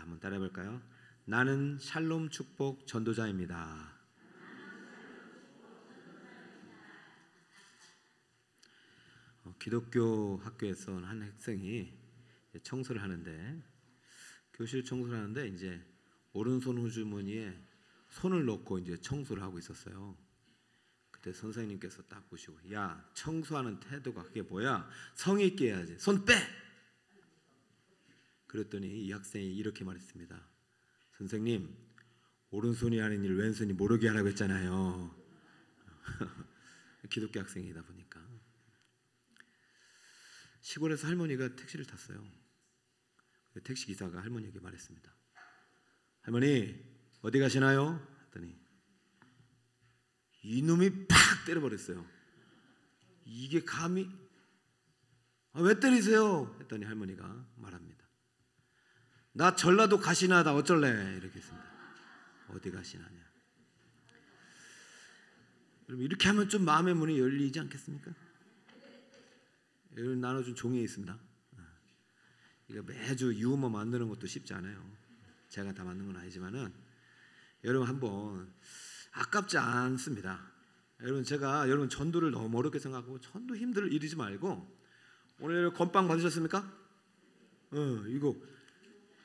한번 따라해 볼까요? 나는 샬롬 축복 전도자입니다. 기독교 학교에서 한 학생이 청소를 하는데, 교실 청소를 하는데 이제 오른손 후주머니에 손을 넣고 이제 청소를 하고 있었어요. 그때 선생님께서 딱 보시고, 야, 청소하는 태도가 그게 뭐야? 성의 있게 해야지. 손 빼! 그랬더니 이 학생이 이렇게 말했습니다. 선생님, 오른손이 하는 일 왼손이 모르게 하라고 했잖아요. 기독교 학생이다 보니까. 시골에서 할머니가 택시를 탔어요. 택시기사가 할머니에게 말했습니다. 할머니, 어디 가시나요? 했더니 이놈이 팍 때려버렸어요. 이게 감히? 왜 때리세요? 했더니 할머니가 말합니다. 나 전라도 가시나다 어쩔래? 이렇게 했습니다. 어디 가시나냐. 여러분, 이렇게 하면 좀 마음의 문이 열리지 않겠습니까? 여러분, 나눠준 종이에 있습니다. 이거 매주 유머 만드는 것도 쉽지 않아요. 제가 다 만든 건 아니지만은 여러분 한번 아깝지 않습니다. 여러분 전도를 너무 어렵게 생각하고 전도 힘들 일이지 말고, 오늘 건빵 받으셨습니까? 이거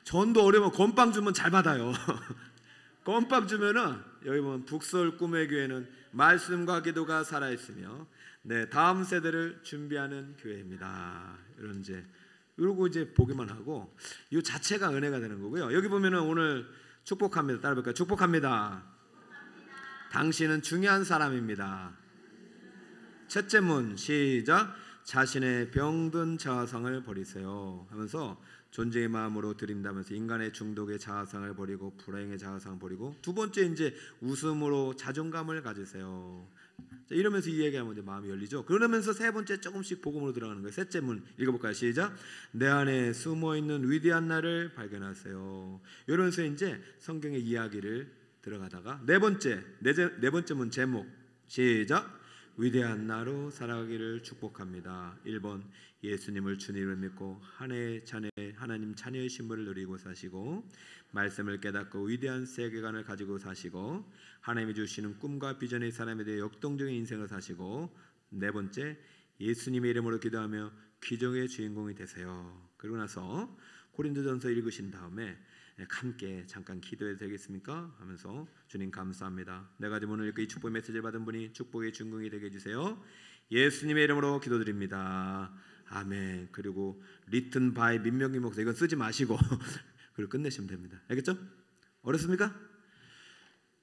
전도 어려면 건빵 주면 잘 받아요. 건빵 주면은 여기 보면 북서울 꿈의 교회는 말씀과 기도가 살아있으며 다음 세대를 준비하는 교회입니다. 이러고 이제 보기만 하고, 이 자체가 은혜가 되는 거고요. 여기 보면은 오늘 축복합니다. 따라 볼까요? 축복합니다. 당신은 중요한 사람입니다. 첫째 문 시작. 자신의 병든 자아상을 버리세요 하면서 존재의 마음으로 드린다면서 인간의 중독의 자아상을 버리고 불행의 자아상을 버리고, 두 번째 이제 웃음으로 자존감을 가지세요. 이러면서 이 얘기하면 이제 마음이 열리죠. 그러면서 세 번째 조금씩 복음으로 들어가는 거예요. 셋째 문 읽어볼까요? 시작. 내 안에 숨어있는 위대한 나를 발견하세요. 이러면서 이제 성경의 이야기를 들어가다가 네 번째 문 제목 시작. 위대한 나로 살아가기를 축복합니다. 1번 예수님을 주님을 믿고 하나님 자녀의 신분을 누리고 사시고, 말씀을 깨닫고 위대한 세계관을 가지고 사시고, 하나님이 주시는 꿈과 비전의 사람에 대해 역동적인 인생을 사시고, 네 번째 예수님의 이름으로 기도하며 기적의 주인공이 되세요. 그리고 나서 고린도전서 읽으신 다음에 함께 잠깐 기도해도 되겠습니까? 하면서 주님 감사합니다. 네 가지 문을 읽고 이 축복의 메시지를 받은 분이 축복의 주인공이 되게 해주세요. 예수님의 이름으로 기도드립니다. 아멘. 그리고 리튼 바이 민명기 목사, 이건 쓰지 마시고 그리고 끝내시면 됩니다. 알겠죠? 어렵습니까?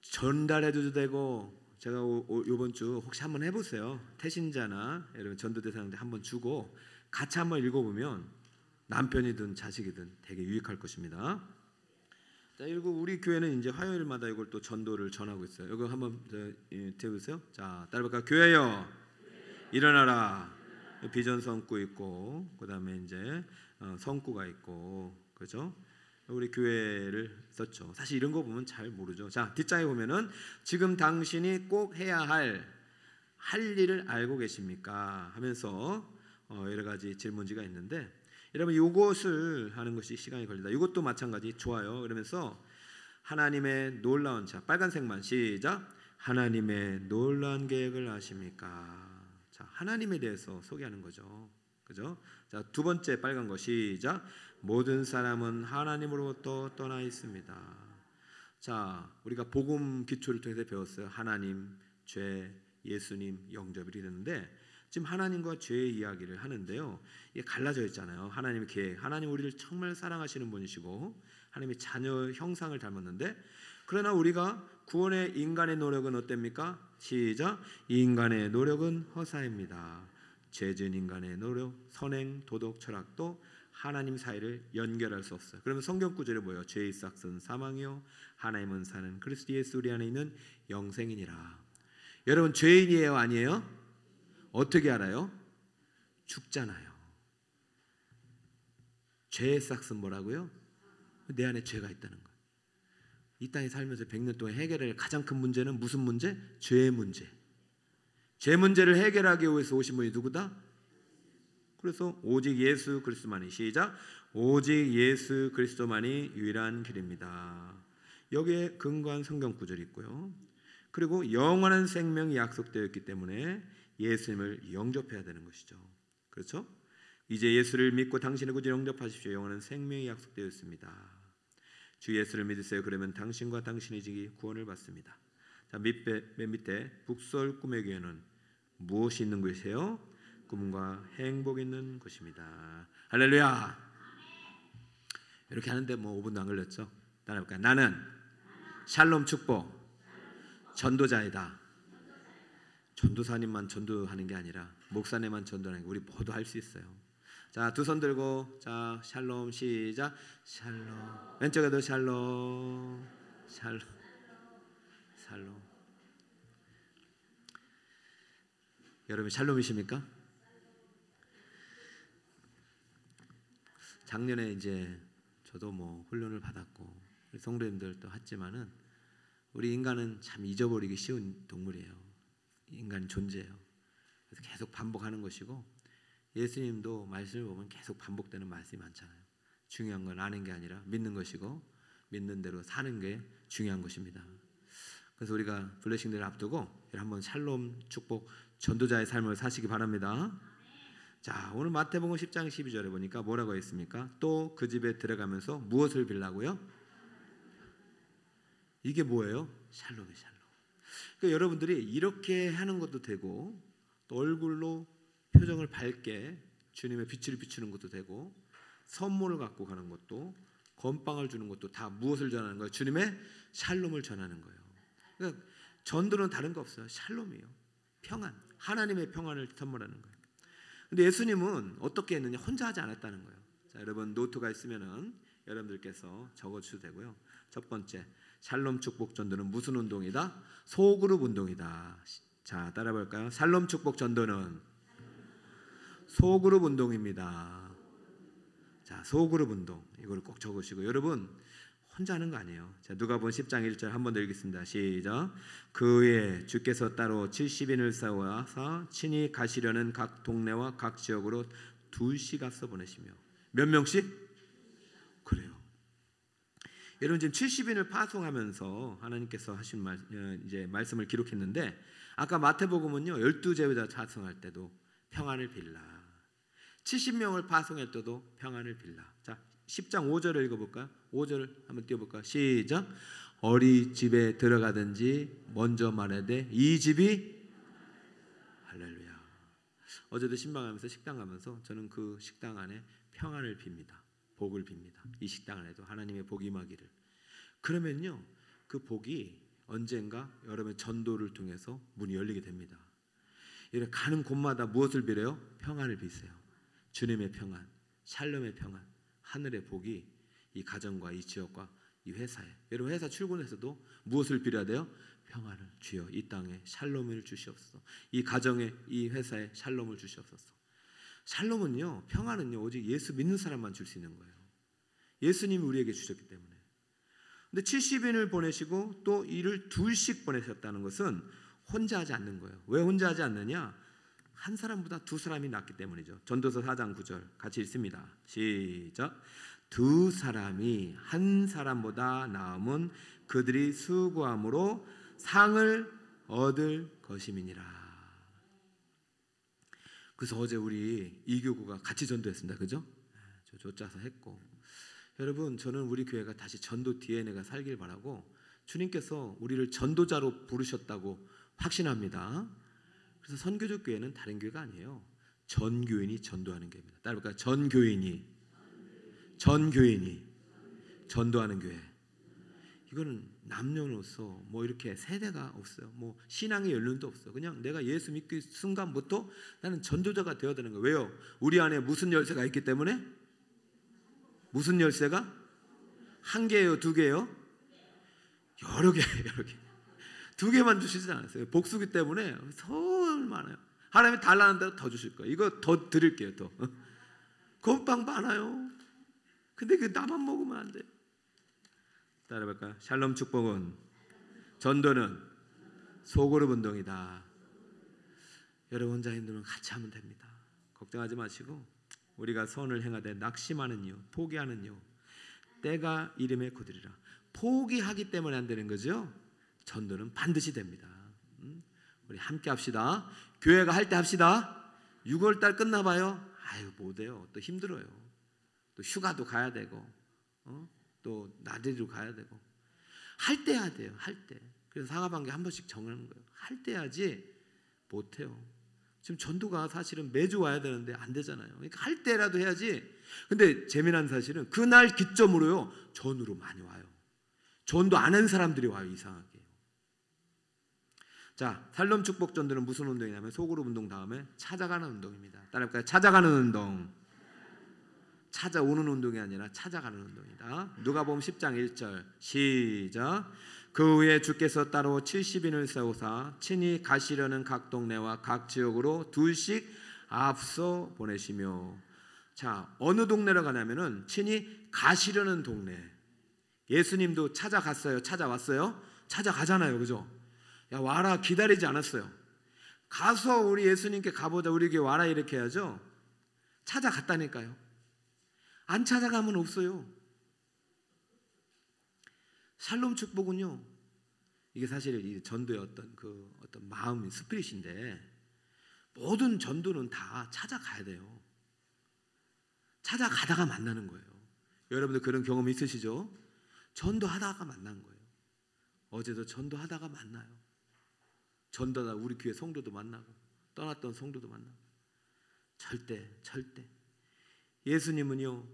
전달해도 되고, 제가 이번 주 혹시 한번 해보세요. 태신자나 여러분 전도대사님들 한번 주고 같이 한번 읽어보면 남편이든 자식이든 되게 유익할 것입니다. 자, 그리고 우리 교회는 이제 화요일마다 이걸 또 전도를 전하고 있어요. 이거 한번 들어보세요. 자, 따라볼까요? 교회여 일어나라. 비전 성구 있고, 그 다음에 이제 성구가 있고, 그죠? 우리 교회를 썼죠. 사실 이런 거 보면 잘 모르죠. 자, 뒷장에 보면은 지금 당신이 꼭 해야 할 일을 알고 계십니까? 하면서 여러 가지 질문지가 있는데, 여러분 이것을 하는 것이 시간이 걸린다. 이것도 마찬가지 좋아요. 그러면서 하나님의 놀라운 자, 빨간색만 시작. 하나님의 놀라운 계획을 아십니까? 자, 하나님에 대해서 소개하는 거죠. 그죠? 자, 두 번째 빨간 거 시작. 모든 사람은 하나님으로부터 떠나 있습니다. 자, 우리가 복음 기초를 통해서 배웠어요. 하나님, 죄, 예수님, 영접 이랬는데, 지금 하나님과 죄의 이야기를 하는데요. 이게 갈라져 있잖아요. 하나님의 계획, 하나님 우리를 정말 사랑하시는 분이시고 하나님의 자녀 형상을 닮았는데, 그러나 우리가 구원의 인간의 노력은 어땠습니까? 시작. 인간의 노력은 허사입니다. 죄 지은 인간의 노력, 선행, 도덕, 철학도 하나님 사이를 연결할 수 없어요. 그러면 성경 구절이 뭐예요? 죄의 싹은 사망이요 하나님은 사는 그리스도 예수 우리 안에 있는 영생이니라. 여러분 죄인이에요? 아니에요? 어떻게 알아요? 죽잖아요. 죄의 싹은 뭐라고요? 내 안에 죄가 있다는 거예요. 이 땅에 살면서 100년 동안 해결할 가장 큰 문제는 무슨 문제? 죄의 문제. 죄 문제를 해결하기 위해서 오신 분이 누구다? 그래서 오직 예수 그리스도만이 시작. 오직 예수 그리스도만이 유일한 길입니다. 여기에 근거한 성경 구절이 있고요. 그리고 영원한 생명이 약속되어 있기 때문에 예수님을 영접해야 되는 것이죠. 그렇죠? 이제 예수를 믿고 당신의 구주 영접하십시오. 영원한 생명이 약속되어 있습니다. 주 예수를 믿으세요. 그러면 당신과 당신의 집이 구원을 받습니다. 자, 맨 밑에 북설 꿈의 교회는 무엇이 있는 곳이세요? 꿈과 행복 있는 곳입니다. 할렐루야. 이렇게 하는데 뭐 5분도 안 걸렸죠? 따라해볼까요? 나는 샬롬 축복 전도자이다. 전도사님만 전도하는 게 아니라 목사님만 전도하는 게 우리 모두 할 수 있어요. 자, 두 손 들고 자 샬롬 시작. 샬롬. 왼쪽에도 샬롬. 샬롬. 샬롬. 여러분 샬롬이십니까? 작년에 이제 저도 뭐 훈련을 받았고 우리 성도님들도 했지만은 우리 인간은 참 잊어버리기 쉬운 동물이에요. 인간 존재예요. 그래서 계속 반복하는 것이고 예수님도 말씀을 보면 계속 반복되는 말씀이 많잖아요. 중요한 건 아는 게 아니라 믿는 것이고 믿는 대로 사는 게 중요한 것입니다. 그래서 우리가 블레싱들을 앞두고 한번 샬롬 축복 전도자의 삶을 사시기 바랍니다. 자, 오늘 마태복음 10장 12절에 보니까 뭐라고 했습니까? 또 그 집에 들어가면서 무엇을 빌라고요? 이게 뭐예요? 샬롬이에요. 샬롬. 그러니까 여러분들이 이렇게 하는 것도 되고 또 얼굴로 표정을 밝게 주님의 빛을 비추는 것도 되고 선물을 갖고 가는 것도 건빵을 주는 것도 다 무엇을 전하는 거예요? 주님의 샬롬을 전하는 거예요. 그러니까 전도는 다른 거 없어요. 샬롬이에요. 평안. 하나님의 평안을 선물하는 거예요. 근데 예수님은 어떻게 했느냐? 혼자 하지 않았다는 거예요. 자, 여러분 노트가 있으면은 여러분들께서 적어주셔도 되고요. 첫 번째, 샬롬 축복 전도는 무슨 운동이다? 소그룹 운동이다. 자, 따라 볼까요? 샬롬 축복 전도는 소그룹 운동입니다. 자, 소그룹 운동. 이걸 꼭 적으시고 여러분 혼자 하는 거 아니에요. 자, 누가복음 10장 1절 한 번 더 읽겠습니다. 시작. 그 후에 주께서 따로 70인을 세워서 친히 가시려는 각 동네와 각 지역으로 둘씩 앞서 보내시며 몇 명씩? 그래요. 여러분 지금 70인을 파송하면서 하나님께서 하신 이제 말씀을 기록했는데 아까 마태복음은요 12제자 파송할 때도 평안을 빌라. 70명을 파송할 때도 평안을 빌라. 자, 10장 5절을 읽어볼까요? 5절을 한번 띄워볼까요? 시작. 어리 집에 들어가든지 먼저 말하되 이 집이 할렐루야. 어제도 신방하면서 식당 가면서 저는 그 식당 안에 평안을 빕니다. 복을 빕니다. 이 식당 안에도 하나님의 복이 임하기를. 그러면요 그 복이 언젠가 여러분의 전도를 통해서 문이 열리게 됩니다. 이렇게 가는 곳마다 무엇을 빌어요? 평안을 비세요. 주님의 평안, 샬롬의 평안, 하늘의 복이 이 가정과 이 지역과 이 회사에, 여러분 회사 출근해서도 무엇을 빌어야 돼요? 평안을 주여 이 땅에 샬롬을 주시옵소서. 이 가정에 이 회사에 샬롬을 주시옵소서. 샬롬은요, 평안은요 오직 예수 믿는 사람만 줄 수 있는 거예요. 예수님이 우리에게 주셨기 때문에. 근데 70인을 보내시고 또 이를 둘씩 보내셨다는 것은 혼자 하지 않는 거예요. 왜 혼자 하지 않느냐? 한 사람보다 두 사람이 낫기 때문이죠. 전도서 4장 9절 같이 읽습니다. 시작. 두 사람이 한 사람보다 나음은 그들이 수고함으로 상을 얻을 것임이니라. 그래서 어제 우리 이교구가 같이 전도했습니다. 그죠? 저 쫓아서 했고, 여러분 저는 우리 교회가 다시 전도 DNA가 살길 바라고 주님께서 우리를 전도자로 부르셨다고 확신합니다. 그래서 선교적 교회는 다른 교회가 아니에요. 전 교인이 전도하는 교회입니다. 따라볼까요? 전 교인이 전도하는 교회. 이거는 남녀노소 뭐 이렇게 세대가 없어요. 뭐 신앙의 연륜도 없어요. 그냥 내가 예수 믿기 순간부터 나는 전도자가 되어야 되는 거예요. 왜요? 우리 안에 무슨 열쇠가 있기 때문에? 무슨 열쇠가? 한 개예요? 두 개예요? 여러 개. 두 개만 주시지 않았어요. 복수기 때문에 서울 많아요. 하나님이 달라는 대로 더 주실 거예요. 이거 더 드릴게요. 더. 건빵 많아요. 근데 그 나만 먹으면 안 돼. 따라해볼까요? 샬롬 축복은, 전도는 소그룹 운동이다. 여러분 혼자 힘들면 같이 하면 됩니다. 걱정하지 마시고 우리가 선을 행하되 낙심하는 이유, 포기하는 이유, 때가 이름에 거두리라. 포기하기 때문에 안 되는 거죠. 전도는 반드시 됩니다. 우리 함께 합시다. 교회가 할 때 합시다. 6월달 끝나봐요. 아유 못해요. 또 힘들어요. 또 휴가도 가야 되고, 또 나들이로 가야 되고. 할 때 해야 돼요. 할 때. 그래서 상하반기 한 번씩 정하는 거예요. 할 때 해야지 못해요. 지금 전도가 사실은 매주 와야 되는데 안 되잖아요. 그러니까 할 때라도 해야지. 근데 재미난 사실은 그날 기점으로요 전으로 많이 와요. 전도 안 한 사람들이 와요. 이상하게. 자, 살롬 축복 전도는 무슨 운동이냐면 소그룹 운동 다음에 찾아가는 운동입니다. 따라해볼까요? 찾아가는 운동. 찾아오는 운동이 아니라 찾아가는 운동이다. 누가복음 10장 1절 시작. 그 후에 주께서 따로 70인을 세우사 친히 가시려는 각 동네와 각 지역으로 둘씩 앞서 보내시며. 자, 어느 동네로 가냐면은 친히 가시려는 동네. 예수님도 찾아갔어요. 찾아왔어요. 찾아가잖아요. 그죠? 야 와라 기다리지 않았어요. 가서 우리 예수님께 가보자. 우리에게 와라 이렇게 해야죠. 찾아갔다니까요. 안 찾아가면 없어요. 샬롬 축복은요. 이게 사실 이 전도의 어떤 마음이 스피릿인데 모든 전도는 다 찾아가야 돼요. 찾아가다가 만나는 거예요. 여러분들 그런 경험 있으시죠? 전도하다가 만난 거예요. 어제도 전도하다가 만나요. 전도하다 우리 교회 성도도 만나고 떠났던 성도도 만나고. 절대 예수님은요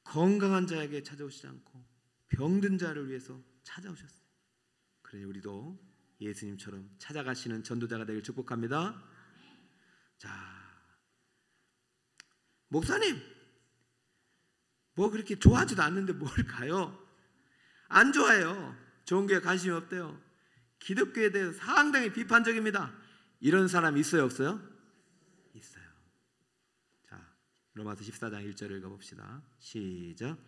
건강한 자에게 찾아오시지 않고 병든 자를 위해서 찾아오셨어요. 그러니 우리도 예수님처럼 찾아가시는 전도자가 되길 축복합니다. 자, 목사님 뭐 그렇게 좋아하지도 않는데 뭘 가요? 안 좋아해요. 좋은 교회에 관심이 없대요. 기독교에 대해서 상당히 비판적입니다. 이런 사람 있어요 없어요? 있어요. 자, 로마서 14장 1절을 읽어봅시다. 시작.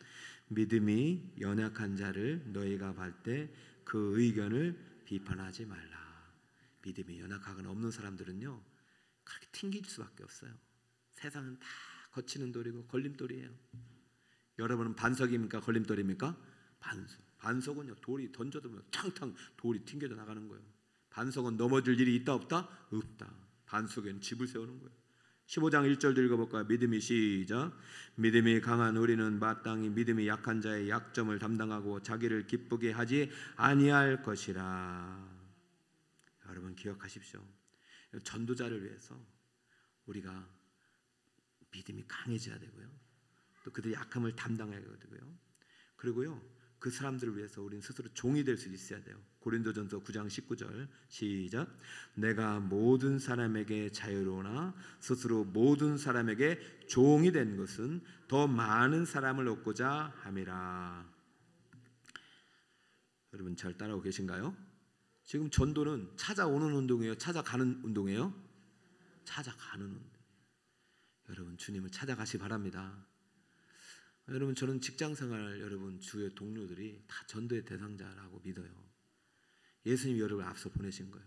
믿음이 연약한 자를 너희가 볼 때 그 의견을 비판하지 말라. 믿음이 연약하거나 없는 사람들은요 그렇게 튕길 수밖에 없어요. 세상은 다 거치는 돌이고 걸림돌이에요. 여러분은 반석입니까? 걸림돌입니까? 반석은요 돌이 던져두면 탕탕 돌이 튕겨져 나가는 거예요. 반석은 넘어질 일이 있다 없다? 없다. 반석에는 집을 세우는 거예요. 15장 1절도 읽어볼까요? 믿음이 시작. 믿음이 강한 우리는 마땅히 믿음이 약한 자의 약점을 담당하고 자기를 기쁘게 하지 아니할 것이라. 여러분 기억하십시오. 전도자를 위해서 우리가 믿음이 강해져야 되고요. 또 그들의 약함을 담당해야 되고요. 그리고요 그 사람들을 위해서 우리는 스스로 종이 될 수 있어야 돼요. 고린도전서 9장 19절 시작. 내가 모든 사람에게 자유로우나 스스로 모든 사람에게 종이 된 것은 더 많은 사람을 얻고자 함이라. 여러분 잘 따라오고 계신가요? 지금 전도는 찾아오는 운동이에요? 찾아가는 운동이에요? 찾아가는 운동. 여러분 주님을 찾아가시 바랍니다. 여러분 저는 직장생활 여러분 주의 동료들이 다 전도의 대상자라고 믿어요. 예수님이 여러분을 앞서 보내신 거예요.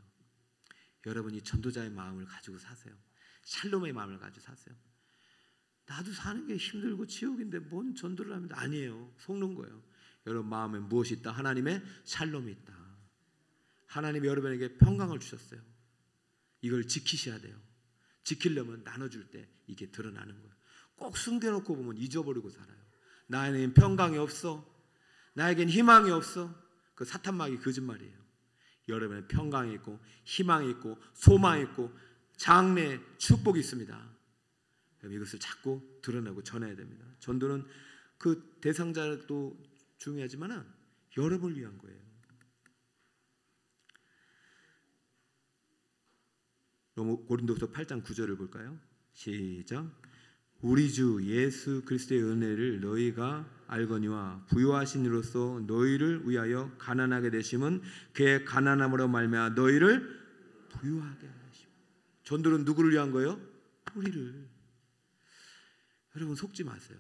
여러분이 전도자의 마음을 가지고 사세요. 샬롬의 마음을 가지고 사세요. 나도 사는 게 힘들고 지옥인데 뭔 전도를 합니다. 아니에요. 속는 거예요. 여러분 마음에 무엇이 있다? 하나님의 샬롬이 있다. 하나님이 여러분에게 평강을 주셨어요. 이걸 지키셔야 돼요. 지키려면 나눠줄 때 이게 드러나는 거예요. 꼭 숨겨놓고 보면 잊어버리고 살아요. 나에겐 평강이 없어. 나에겐 희망이 없어. 그 사탄마귀 거짓말이에요. 여러분의 평강이 있고 희망이 있고 소망이 있고 장래 축복이 있습니다. 이것을 자꾸 드러내고 전해야 됩니다. 전도는 그 대상자도 중요하지만 여러분을 위한 거예요. 고린도서 8장 9절을 볼까요? 시작. 우리 주 예수 그리스도의 은혜를 너희가 알거니와 부요하신 이로써 너희를 위하여 가난하게 되심은 그의 가난함으로 말미암아 너희를 부요하게 하심. 전도는 누구를 위한 거예요? 우리를. 여러분 속지 마세요.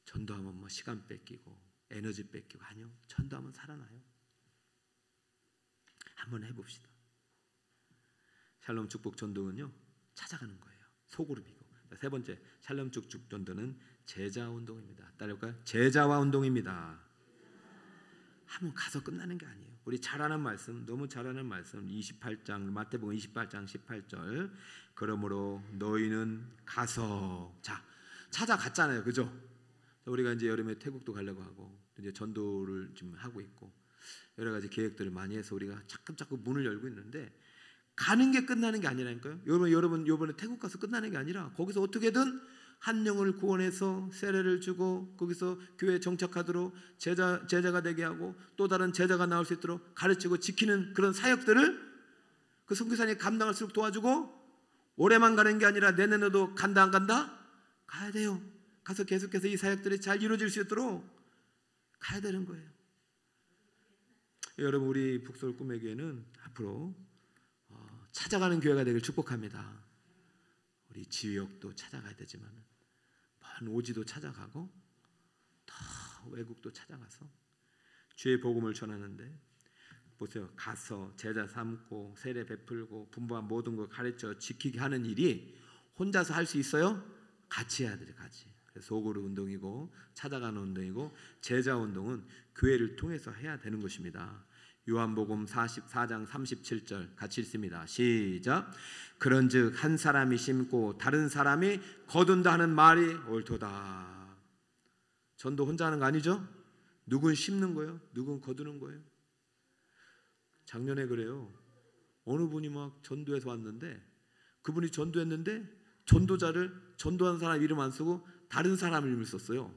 전도하면 뭐 시간 뺏기고 에너지 뺏기고 아니요. 전도하면 살아나요. 한번 해봅시다. 샬롬 축복 전도는요 찾아가는 거예요. 소그룹이고 세 번째 샬롬 축복 전도는 제자 운동입니다. 따라볼까요? 제자와 운동입니다. 한번 가서 끝나는 게 아니에요. 우리 잘하는 말씀, 너무 잘하는 말씀 28장 마태복음 28장 18절 그러므로 너희는 가서 자 찾아갔잖아요. 그죠? 우리가 이제 여름에 태국도 가려고 하고 이제 전도를 지금 하고 있고 여러 가지 계획들을 많이 해서 우리가 자꾸 문을 열고 있는데 가는 게 끝나는 게 아니라니까요. 여러분 이번에 태국 가서 끝나는 게 아니라 거기서 어떻게든 한 영을 구원해서 세례를 주고 거기서 교회에 정착하도록 제자가 되게 하고 또 다른 제자가 나올 수 있도록 가르치고 지키는 그런 사역들을 그 선교사님이 감당할 수 있도록 도와주고 올해만 가는 게 아니라 내년에도 간다 안 간다? 가야 돼요. 가서 계속해서 이 사역들이 잘 이루어질 수 있도록 가야 되는 거예요. 여러분 우리 북서울 꿈의 교회는 앞으로 찾아가는 교회가 되길 축복합니다. 우리 지역도 찾아가야 되지만 먼 오지도 찾아가고 더 외국도 찾아가서 주의 복음을 전하는데 보세요. 가서 제자 삼고 세례 베풀고 분부한 모든 걸 가르쳐 지키게 하는 일이 혼자서 할 수 있어요? 같이 해야 돼요. 같이. 그래서 소그룹 운동이고 찾아가는 운동이고 제자 운동은 교회를 통해서 해야 되는 것입니다. 요한복음 44장 37절 같이 읽습니다. 시작. 그런즉 한 사람이 심고 다른 사람이 거둔다 하는 말이 옳도다. 전도 혼자 하는 거 아니죠? 누군 심는 거예요? 누군 거두는 거예요? 작년에 그래요. 어느 분이 막 전도해서 왔는데 그분이 전도했는데 전도자를 전도한 사람 이름 안 쓰고 다른 사람 이름을 썼어요.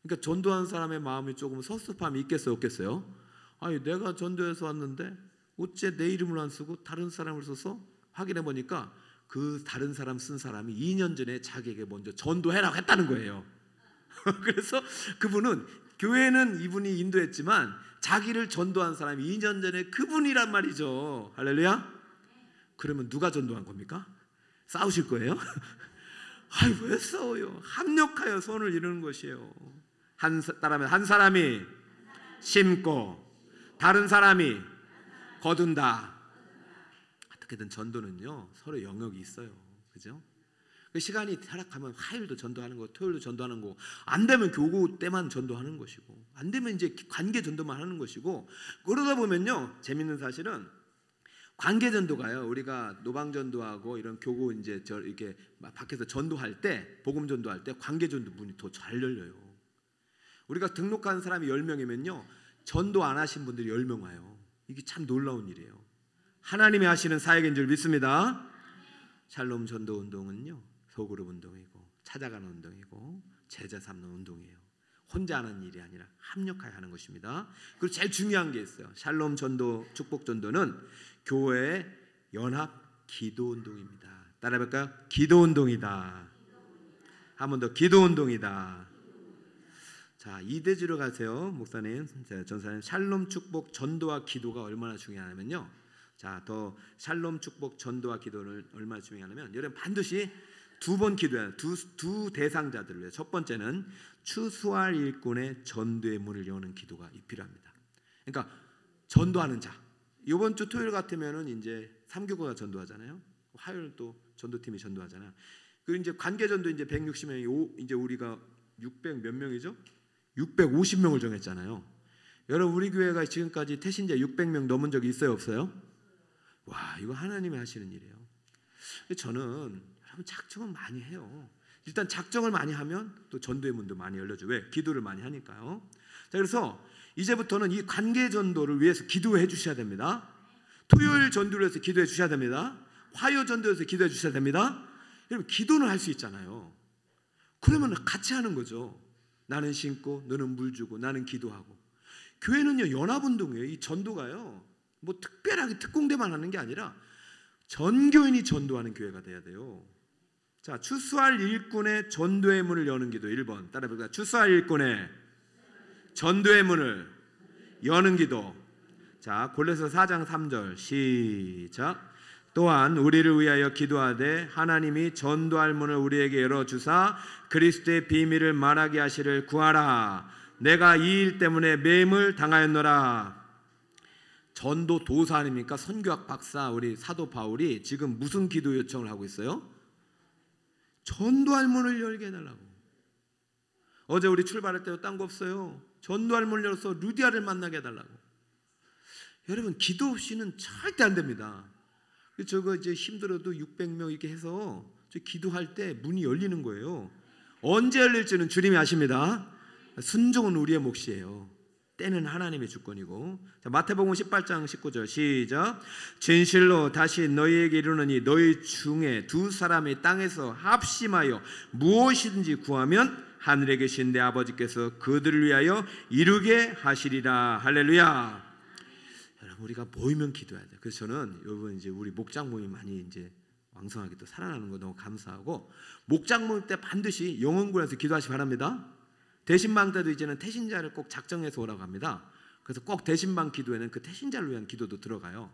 그러니까 전도한 사람의 마음이 조금 섭섭함이 있겠어요? 없겠어요? 아니 내가 전도해서 왔는데 어째 내 이름을 안 쓰고 다른 사람을 써서 확인해 보니까 그 다른 사람 쓴 사람이 2년 전에 자기에게 먼저 전도해라고 했다는 거예요. 그래서 그분은 교회는 이분이 인도했지만 자기를 전도한 사람이 2년 전에 그분이란 말이죠. 할렐루야. 그러면 누가 전도한 겁니까? 싸우실 거예요? 아이 왜 싸워요? 합력하여 손을 이루는 것이에요. 따라하면 한 사람이 심고 다른 사람이 거둔다. 어떻게든 전도는요 서로 영역이 있어요. 그죠? 그 시간이 타락하면 화요일도 전도하는 거, 토요일도 전도하는 거, 안 되면 교구 때만 전도하는 것이고, 안 되면 이제 관계 전도만 하는 것이고, 그러다 보면요 재밌는 사실은 관계 전도가요. 우리가 노방 전도하고 이런 교구 이제 이렇게 밖에서 전도할 때, 복음 전도할 때 관계 전도 문이 더 잘 열려요. 우리가 등록한 사람이 10명이면요 전도 안 하신 분들이 10명 와요. 이게 참 놀라운 일이에요. 하나님이 하시는 사역인 줄 믿습니다. 샬롬 전도 운동은요 소그룹 운동이고 찾아가는 운동이고 제자 삼는 운동이에요. 혼자 하는 일이 아니라 합력하여 하는 것입니다. 그리고 제일 중요한 게 있어요. 샬롬 전도 축복 전도는 교회의 연합 기도 운동입니다. 따라해볼까요? 기도 운동이다. 한 번 더 기도 운동이다. 자, 이대지로 가세요. 목사님, 전사님. 샬롬 축복 전도와 기도가 얼마나 중요하냐면요. 자, 더 샬롬 축복 전도와 기도를 얼마나 중요하냐면 여러분 반드시 두 번 기도해야 해요. 두 대상자들을 위해. 첫 번째는 추수할 일꾼의 전도의 문을 여는 기도가 필요합니다. 그러니까 전도하는 자. 이번 주 토요일 같으면은 이제 3교구가 전도하잖아요. 화요일 또 전도팀이 전도하잖아요. 그리고 이제 관계 전도 이제 160명이 이제 우리가 600 몇 명이죠? 650명을 정했잖아요. 여러분 우리 교회가 지금까지 태신자 600명 넘은 적이 있어요, 없어요? 와, 이거 하나님이 하시는 일이에요. 저는 여러분 작정은 많이 해요. 일단 작정을 많이 하면 또 전도의 문도 많이 열려줘. 왜? 기도를 많이 하니까요. 자, 그래서 이제부터는 이 관계 전도를 위해서 기도해 주셔야 됩니다. 토요일 전도를 위해서 기도해 주셔야 됩니다. 화요 전도를 위해서 기도해 주셔야 됩니다. 여러분 기도는 할 수 있잖아요. 그러면 같이 하는 거죠. 나는 심고 너는 물 주고 나는 기도하고. 교회는요 연합운동이에요. 이 전도가요 뭐 특별하게 특공대만 하는 게 아니라 전 교인이 전도하는 교회가 돼야 돼요. 자, 추수할 일꾼의 전도의 문을 여는 기도 1번 따라해볼까요? 추수할 일꾼의 전도의 문을 여는 기도. 자, 골로새 4장 3절 시작. 또한 우리를 위하여 기도하되 하나님이 전도할 문을 우리에게 열어주사 그리스도의 비밀을 말하게 하시를 구하라. 내가 이 일 때문에 매임을 당하였노라. 전도 도사 아닙니까? 선교학 박사 우리 사도 바울이 지금 무슨 기도 요청을 하고 있어요? 전도할 문을 열게 해달라고. 어제 우리 출발할 때도 딴 거 없어요. 전도할 문을 열어서 루디아를 만나게 해달라고. 여러분, 기도 없이는 절대 안 됩니다. 저거 이제 힘들어도 600명 이렇게 해서 저 기도할 때 문이 열리는 거예요. 언제 열릴지는 주님이 아십니다. 순종은 우리의 몫이에요. 때는 하나님의 주권이고. 자, 마태복음 18장 19절 시작. 진실로 다시 너희에게 이르노니 너희 중에 두 사람이 땅에서 합심하여 무엇이든지 구하면 하늘에 계신 내 아버지께서 그들을 위하여 이루게 하시리라. 할렐루야. 여러분, 우리가 모이면 기도해야 돼요. 그래서 저는 여러분 이제 우리 목장 모임 많이 이제 왕성하게 또 살아나는 거 너무 감사하고, 목장 모임 때 반드시 영혼구에서 기도하시 바랍니다. 대신방 때도 이제는 태신자를 꼭 작정해서 오라고 합니다. 그래서 꼭 대신방 기도에는 그 태신자를 위한 기도도 들어가요.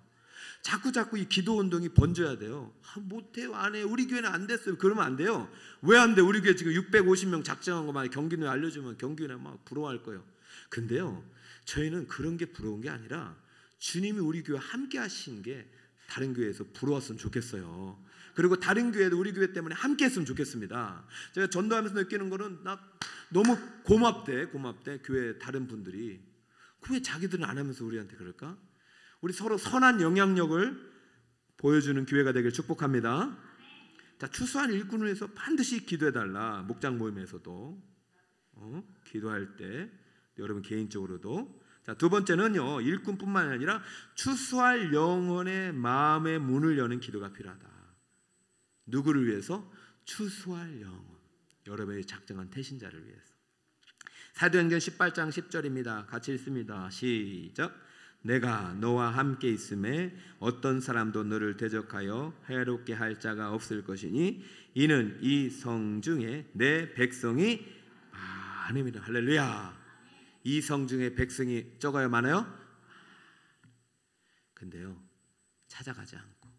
자꾸 이 기도 운동이 번져야 돼요. 못해요, 안 해요, 우리 교회는 안 됐어요. 그러면 안 돼요. 왜 안 돼? 우리 교회 지금 650명 작정한 거 많이 경기도에 알려주면 경기도에 막 부러워할 거예요. 근데요, 저희는 그런 게 부러운 게 아니라 주님이 우리 교회 함께 하신 게 다른 교회에서 부러웠으면 좋겠어요. 그리고 다른 교회도 우리 교회 때문에 함께 했으면 좋겠습니다. 제가 전도하면서 느끼는 거는 나 너무 고맙대 교회 다른 분들이. 왜 자기들은 안 하면서 우리한테 그럴까? 우리 서로 선한 영향력을 보여주는 교회가 되길 축복합니다. 자, 추수한 일꾼을 위해서 반드시 기도해달라. 목장 모임에서도 기도할 때 여러분 개인적으로도. 자, 두 번째는요, 일꾼뿐만 아니라 추수할 영혼의 마음의 문을 여는 기도가 필요하다. 누구를 위해서? 추수할 영혼, 여러분의 작정한 태신자를 위해서. 사도행전 18장 10절입니다. 같이 읽습니다. 시작. 내가 너와 함께 있음에 어떤 사람도 너를 대적하여 해롭게 할 자가 없을 것이니 이는 이 성 중에 내 백성이 많음이라. 할렐루야. 이 성 중에 백성이 적어요, 많아요? 근데요, 찾아가지 않고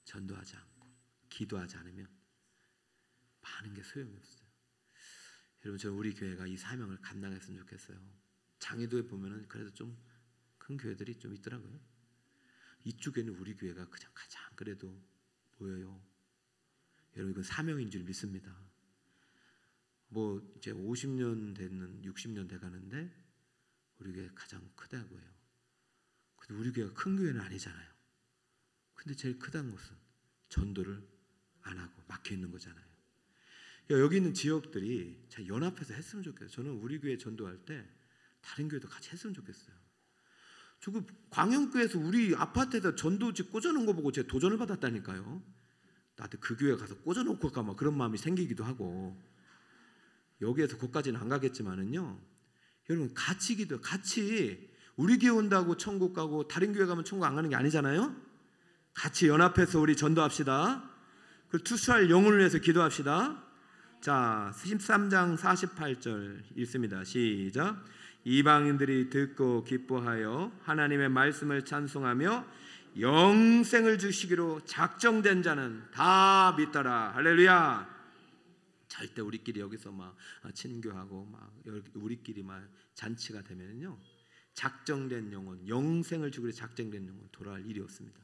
전도하지 않고 기도하지 않으면 많은 게 소용이 없어요. 여러분, 저는 우리 교회가 이 사명을 감당했으면 좋겠어요. 장애도에 보면은 그래도 좀 큰 교회들이 좀 있더라고요. 이쪽에는 우리 교회가 그냥 가장 그래도 보여요. 여러분, 이건 사명인 줄 믿습니다. 뭐 이제 50년 됐는 60년 돼 가는데 우리 교회 가장 크다고 해요. 근데 우리 교회가 큰 교회는 아니잖아요. 근데 제일 크다는 것은 전도를 안 하고 막혀 있는 거잖아요. 여기 있는 지역들이 잘 연합해서 했으면 좋겠어요. 저는 우리 교회 전도할 때 다른 교회도 같이 했으면 좋겠어요. 저거 광영교회에서 우리 아파트에다 전도집 꽂아놓은 거 보고 제가 도전을 받았다니까요. 나도 그 교회 가서 꽂아놓고 올까 막 그런 마음이 생기기도 하고. 여기에서 거기까지는 안 가겠지만은요, 여러분 같이 기도, 같이 우리 교회 온다고 천국 가고 다른 교회 가면 천국 안 가는 게 아니잖아요. 같이 연합해서 우리 전도합시다. 그 투수할 영혼을 위해서 기도합시다. 자, 13장 48절 읽습니다. 시작. 이방인들이 듣고 기뻐하여 하나님의 말씀을 찬송하며 영생을 주시기로 작정된 자는 다 믿더라. 할렐루야. 절대 우리끼리 여기서 막 친교하고 막 우리끼리 막 잔치가 되면요, 작정된 영혼, 영생을 주기로 작정된 영혼 돌아갈 일이 없습니다.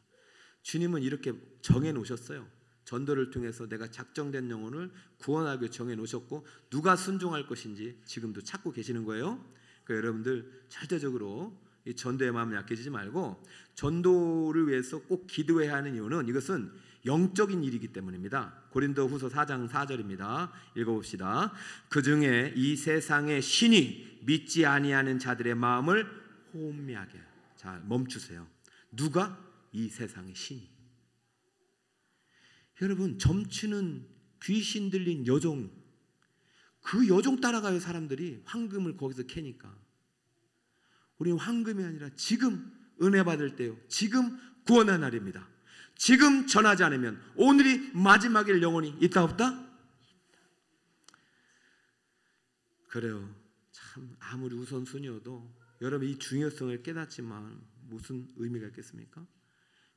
주님은 이렇게 정해 놓으셨어요. 전도를 통해서 내가 작정된 영혼을 구원하기 정해 놓으셨고, 누가 순종할 것인지 지금도 찾고 계시는 거예요. 그러니까 여러분들 절대적으로 이 전도의 마음이 약해지지 말고, 전도를 위해서 꼭 기도해야 하는 이유는 이것은 영적인 일이기 때문입니다. 고린도후서 4장 4절입니다. 읽어봅시다. 그 중에 이 세상의 신이 믿지 아니하는 자들의 마음을 혼미하게. 자, 멈추세요. 누가? 이 세상의 신이. 여러분, 점치는 귀신 들린 여종, 그 여종 따라가요. 사람들이 황금을 거기서 캐니까. 우리는 황금이 아니라 지금 은혜 받을 때요, 지금 구원의 날입니다. 지금 전하지 않으면 오늘이 마지막일 영혼이 있다 없다? 그래요. 참 아무리 우선순위여도 여러분 이 중요성을 깨닫지만 무슨 의미가 있겠습니까?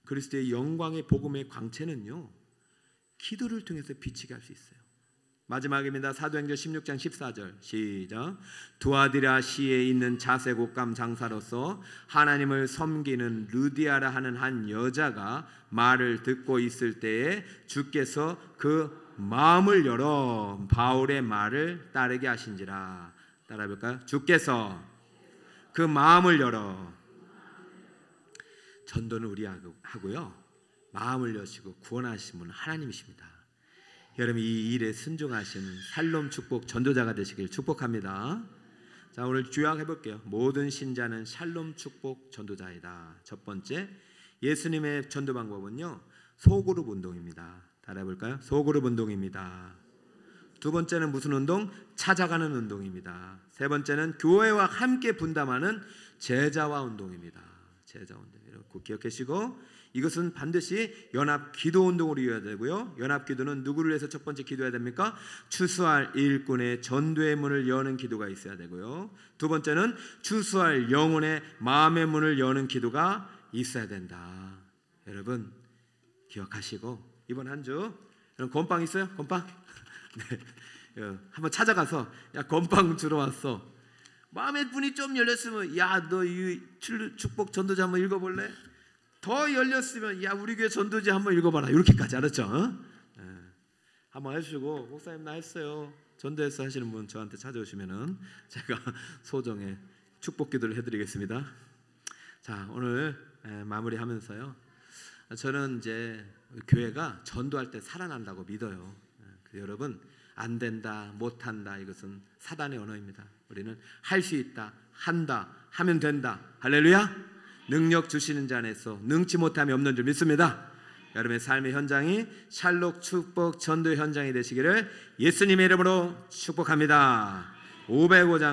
그리스도의 영광의 복음의 광채는요, 기도를 통해서 비치게 할 수 있어요. 마지막입니다. 사도행전 16장 14절 시작. 두아디라시에 있는 자색옷감 장사로서 하나님을 섬기는 루디아라 하는 한 여자가 말을 듣고 있을 때에 주께서 그 마음을 열어 바울의 말을 따르게 하신지라. 따라해볼까요? 주께서 그 마음을 열어. 전도는 우리 하고요, 마음을 여시고 구원하신 분은 하나님이십니다. 여러분, 이 일에 순종하시는 샬롬 축복 전도자가 되시길 축복합니다. 자, 오늘 요약해 볼게요. 모든 신자는 샬롬 축복 전도자이다. 첫 번째, 예수님의 전도 방법은요, 소그룹 운동입니다. 따라해볼까요? 소그룹 운동입니다. 두 번째는 무슨 운동? 찾아가는 운동입니다. 세 번째는 교회와 함께 분담하는 제자화 운동입니다. 제자 운동. 여러분 꼭 기억하시고, 이것은 반드시 연합 기도 운동으로 이어야 되고요. 연합 기도는 누구를 위해서 첫 번째 기도해야 됩니까? 추수할 일꾼의 전도의 문을 여는 기도가 있어야 되고요. 두 번째는 추수할 영혼의 마음의 문을 여는 기도가 있어야 된다. 여러분 기억하시고, 이번 한 주 여러분 건빵 있어요? 건빵? 네. 한번 찾아가서, 야, 건빵 주러 왔어. 마음의 문이 좀 열렸으면, 야, 너 이 축복 전도지 한번 읽어볼래? 더 열렸으면, 야, 우리 교회 전도지 한번 읽어봐라. 이렇게까지. 알았죠? 네. 한번 해주시고, 목사님 나 했어요, 전도했어 하시는 분 저한테 찾아오시면은 제가 소정의 축복 기도를 해드리겠습니다. 자, 오늘 마무리하면서요, 저는 이제 교회가 전도할 때 살아난다고 믿어요. 여러분, 안 된다, 못한다, 이것은 사단의 언어입니다. 우리는 할 수 있다, 한다, 하면 된다. 할렐루야. 능력 주시는 자 안에서 능치 못함이 없는 줄 믿습니다. 여러분의 삶의 현장이 샬롬 축복 전도 현장이 되시기를 예수님의 이름으로 축복합니다. 505장